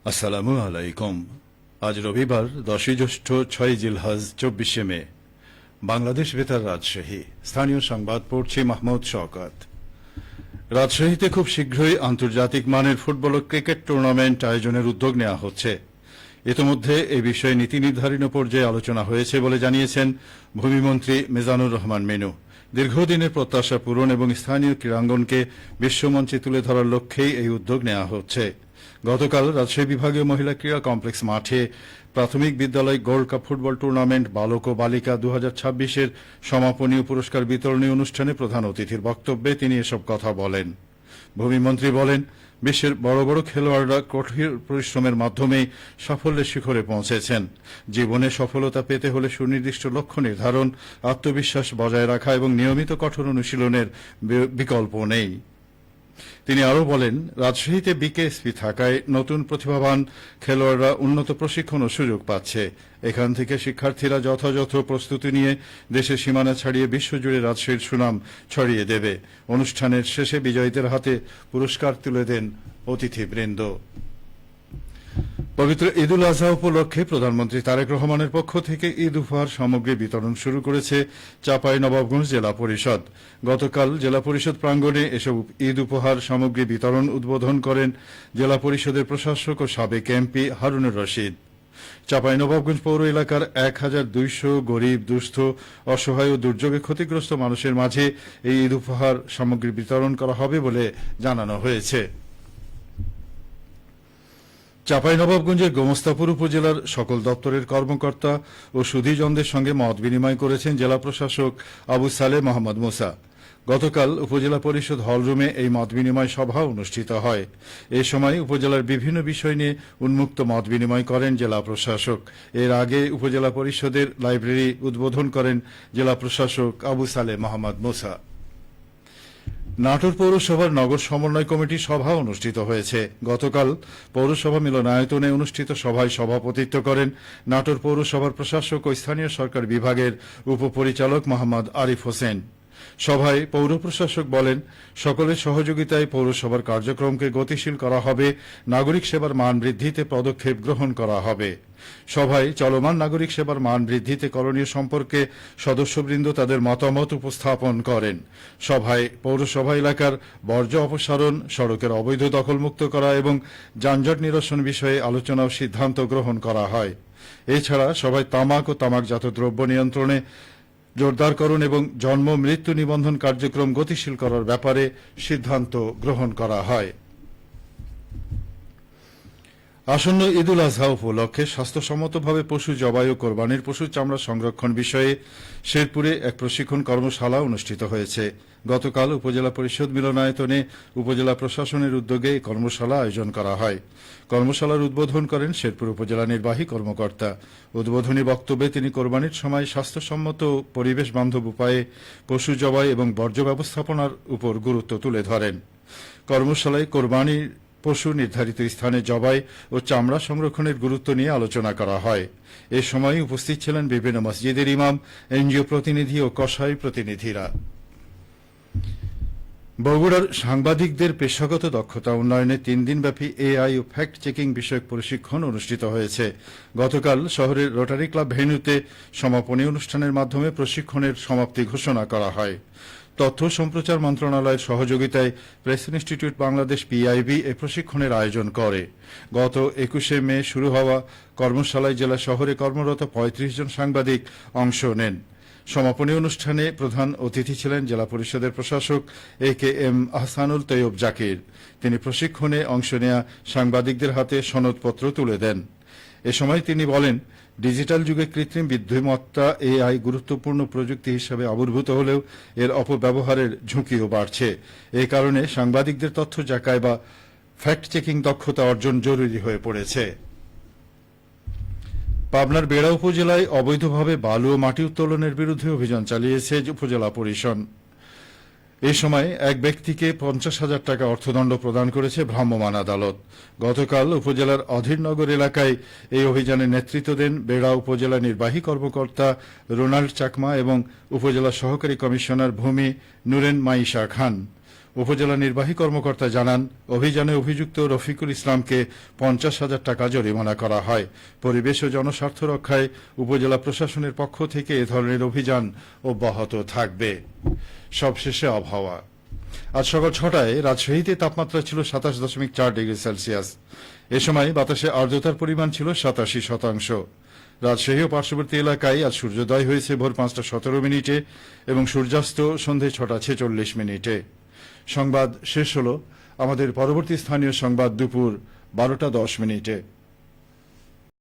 আসসালামু আলাইকুম। আজ রবিবার 10 জ্যৈষ্ঠ 6 জিলহজ 24 মে। বাংলাদেশ বেতার রাজশাহী। স্থানীয় সংবাদ পড়ছি মাহমুদ শওকত। রাজশাহীতে খুব শীঘ্রই আন্তর্জাতিক মানের ফুটবল ও ক্রিকেট টুর্নামেন্ট আয়োজনের উদ্যোগ নেওয়া হচ্ছে। ইতিমধ্যে এ বিষয়ে নীতি নির্ধারণী পর্যায়ে আলোচনা হয়েছে বলে জানিয়েছেন ভূমিমন্ত্রী মিজানুর রহমান মিনু। দীর্ঘদিনের প্রত্যাশা পূরণ এবং স্থানীয় ক্রীড়াঙ্গনকে বিশ্বমঞ্চে তুলে ধরার লক্ষ্যেই এই উদ্যোগ নেওয়া হচ্ছে। গতকাল রাজশাহী বিভাগীয় মহিলা ক্রীড়া কমপ্লেক্স মাঠে প্রাথমিক বিদ্যালয় গোল্ড কাপ ফুটবল টুর্নামেন্ট বালক ও বালিকা 2026-এর সমাপনী ও পুরস্কার বিতরণী অনুষ্ঠানে প্রধান অতিথির বক্তব্যে তিনি এসব কথা বলেন। ভূমিমন্ত্রী বলেন, বিশ্বের বড় বড় খেলোয়াড়রা কঠোর পরিশ্রমের মাধ্যমে সাফল্যের শিখরে পৌঁছেছেন। জীবনে সফলতা পেতে হলে সুনির্দিষ্ট লক্ষ্য নির্ধারণ, আত্মবিশ্বাস বজায় রাখা এবং নিয়মিত কঠোর অনুশীলনের বিকল্প নেই। তিনি আরও বলেন, রাজশাহীতে বিকেএসপি থাকায় নতুন প্রতিভাবান খেলোয়াড়রা উন্নত প্রশিক্ষণ ও সুযোগ পাচ্ছে। এখান থেকে শিক্ষার্থীরা যথাযথ প্রস্তুতি নিয়ে দেশের সীমানা ছাড়িয়ে বিশ্বজুড়ে রাজশাহীর সুনাম ছড়িয়ে দেবে। অনুষ্ঠানের শেষে বিজয়ীদের হাতে পুরস্কার তুলে দেন অতিথিবৃন্দ। পবিত্র ঈদ উল আজহা উপলক্ষে প্রধানমন্ত্রী তারেক রহমানের পক্ষ থেকে ঈদ উপহার সামগ্রী বিতরণ শুরু করেছে চাঁপাইনবাবগঞ্জ জেলা পরিষদ। গতকাল জেলা পরিষদ প্রাঙ্গণে এসব ঈদ উপহার সামগ্রী বিতরণ উদ্বোধন করেন জেলা পরিষদের প্রশাসক ও সাবেক এমপি হারুনুর রশিদ। চাঁপাইনবাবগঞ্জ পৌর এলাকার 1200 গরিব, দুস্থ, অসহায় ও দুর্যোগে ক্ষতিগ্রস্ত মানুষের মাঝে এই ঈদ উপহার সামগ্রী বিতরণ করা হবে বলে জানানো হয়েছে। চাঁপাইনবাবগঞ্জের গোমস্তাপুর উপজেলার সকল দপ্তরের কর্মকর্তা ও সুধীজনদের সঙ্গে মত বিনিময় করেছেন জেলা প্রশাসক আবু সালেহ মোহাম্মদ মুসা। গতকাল উপজেলা পরিষদ হলরুমে এই মত বিনিময় সভা অনুষ্ঠিত হয়। এ সময় উপজেলার বিভিন্ন বিষয় নিয়ে উন্মুক্ত মত বিনিময় করেন জেলা প্রশাসক। এর আগে উপজেলা পরিষদের লাইব্রেরি উদ্বোধন করেন জেলা প্রশাসক আবু সালেহ মোহাম্মদ মুসা। নাটোর পৌরসভার নগর সমন্বয় কমিটির সভা অনুষ্ঠিত হয়েছে। গতকাল পৌরসভা মিলনায়তনে অনুষ্ঠিত সভায় সভাপতিত্ব করেন নাটোর পৌরসভার প্রশাসক ও স্থানীয় সরকার বিভাগের উপপরিচালক মোহাম্মদ আরিফ হোসেন। সভায় পৌর প্রশাসক বলেন, সকলের সহযোগিতায় পৌরসভার কার্যক্রমকে গতিশীল করা হবে, নাগরিক সেবার মান বৃদ্ধিতে পদক্ষেপ গ্রহণ করা হবে। সভায় চলমান নাগরিক সেবার মান বৃদ্ধিতে করণীয় সম্পর্কে সদস্যবৃন্দ তাদের মতামত উপস্থাপন করেন। সভায় পৌরসভা এলাকার বর্জ্য অপসারণ, সড়কের অবৈধ দখলমুক্ত করা এবং যানজট নিরসন বিষয়ে আলোচনা ও সিদ্ধান্ত গ্রহণ করা হয়। এছাড়া সভায় তামাক ও তামাকজাত দ্রব্য নিয়ন্ত্রণে জোরদারকরণ এবং জন্ম মৃত্যু নিবন্ধন কার্যক্রম গতিশীল করার ব্যাপারে সিদ্ধান্ত গ্রহণ করা হয়। আসন্ন ঈদ উল আজহা উপলক্ষে স্বাস্থ্যসম্মতভাবে পশু জবাই ও কোরবানির পশু চামড়া সংরক্ষণ বিষয়ে শেরপুরে এক প্রশিক্ষণ কর্মশালা অনুষ্ঠিত হয়েছে। গতকাল উপজেলা পরিষদ মিলনায়তনে উপজেলা প্রশাসনের উদ্যোগে এই কর্মশালা আয়োজন করা হয়। কর্মশালার উদ্বোধন করেন শেরপুর উপজেলা নির্বাহী কর্মকর্তা। উদ্বোধনী বক্তব্যে তিনি কোরবানির সময় স্বাস্থ্যসম্মত পরিবেশ বান্ধব উপায়ে পশু জবাই এবং বর্জ্য ব্যবস্থাপনার উপর গুরুত্ব তুলে ধরেন। কর্মশালায় কোরবানির পশু নির্ধারিত স্থানে জবাই ও চামড়া সংরক্ষণের গুরুত্ব নিয়ে আলোচনা করা হয়। এ সময় উপস্থিত ছিলেন বিভিন্ন মসজিদের ইমাম, এনজিও প্রতিনিধি ও কসাই প্রতিনিধিরা। বগুড়ার সাংবাদিকদের পেশাগত দক্ষতা উন্নয়নে 3 দিনব্যাপী এআই ও ফ্যাক্ট চেকিং বিষয়ক প্রশিক্ষণ অনুষ্ঠিত হয়েছে। গতকাল শহরের রোটারি ক্লাব ভেন্যুতে সমাপনী অনুষ্ঠানের মাধ্যমে প্রশিক্ষণের সমাপ্তি ঘোষণা করা হয়। তথ্য সম্প্রচার মন্ত্রণালয়ের সহযোগিতায় প্রেস ইনস্টিটিউট বাংলাদেশ পিআইবি এ প্রশিক্ষণের আয়োজন করে। গত 21 মে শুরু হওয়া কর্মশালায় জেলা শহরে কর্মরত 35 জন সাংবাদিক অংশ নেন। সমাপনী অনুষ্ঠানে প্রধান অতিথি ছিলেন জেলা পরিষদের প্রশাসক AKM আহসানুল তৈয়ব জাকির। তিনি প্রশিক্ষণে অংশ নেয়া সাংবাদিকদের হাতে সনদপত্র তুলে দেন। এ সময় তিনি বলেন, ডিজিটাল যুগে কৃত্রিম বুদ্ধিমত্তা এআই গুরুত্বপূর্ণ প্রযুক্তি হিসেবে আবির্ভূত হলেও এর অপব্যবহারের ঝুঁকিও বাড়ছে। এ কারণে সাংবাদিকদের তথ্য যাচাই বা ফ্যাক্ট চেকিং দক্ষতা অর্জন জরুরি হয়ে পড়েছে। পাবনার বেড়া উপজেলায় অবৈধভাবে বালু ও মাটি উত্তোলনের বিরুদ্ধে অভিযান চালিয়েছে উপজেলা পরিষদ। এ সময় এক ব্যক্তিকে 50,000 টাকা অর্থদণ্ড প্রদান করেছে ভ্রাম্যমাণ আদালত। গতকাল উপজেলার অধীরনগর এলাকায় এই অভিযানে নেতৃত্ব দেন বেড়া উপজেলা নির্বাহী কর্মকর্তা রোনাল্ড চাকমা এবং উপজেলা সহকারী কমিশনার ভূমি নুরেন মাইশা খান। উপজেলা নির্বাহী কর্মকর্তা জানান, অভিযানে অভিযুক্ত রফিকুল ইসলামকে 50,000 টাকা জরিমানা করা হয়। পরিবেশ ও জনস্বার্থ রক্ষায় উপজেলা প্রশাসনের পক্ষ থেকে এ ধরনের অভিযান অব্যাহত থাকবে। সবশেষে আবহাওয়া। আজ সকাল 6টায় রাজশাহীতে তাপমাত্রা ছিল 27.4 ডিগ্রি সেলসিয়াস। এ সময় বাতাসে আর্দ্রতার পরিমাণ ছিল 87%। রাজশাহী ও পার্শ্ববর্তী এলাকায় আজ সূর্যোদয় হয়েছে ভোর 5:17 এবং সূর্যাস্ত সন্ধে 6:46। সংবাদ শেষ হল। আমাদের পরবর্তী স্থানীয় সংবাদ দুপুর 12:10।